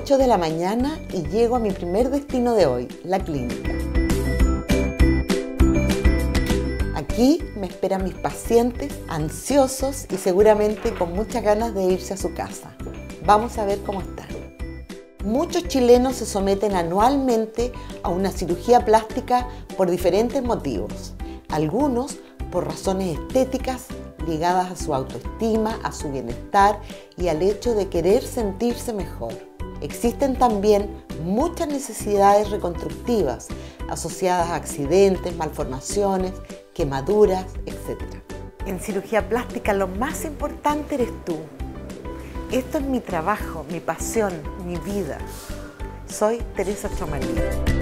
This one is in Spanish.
8 de la mañana y llego a mi primer destino de hoy, la clínica. Aquí me esperan mis pacientes, ansiosos y seguramente con muchas ganas de irse a su casa. Vamos a ver cómo están. Muchos chilenos se someten anualmente a una cirugía plástica por diferentes motivos. Algunos por razones estéticas ligadas a su autoestima, a su bienestar y al hecho de querer sentirse mejor. Existen también muchas necesidades reconstructivas asociadas a accidentes, malformaciones, quemaduras, etc. En cirugía plástica lo más importante eres tú. Esto es mi trabajo, mi pasión, mi vida. Soy Teresa Chomalí.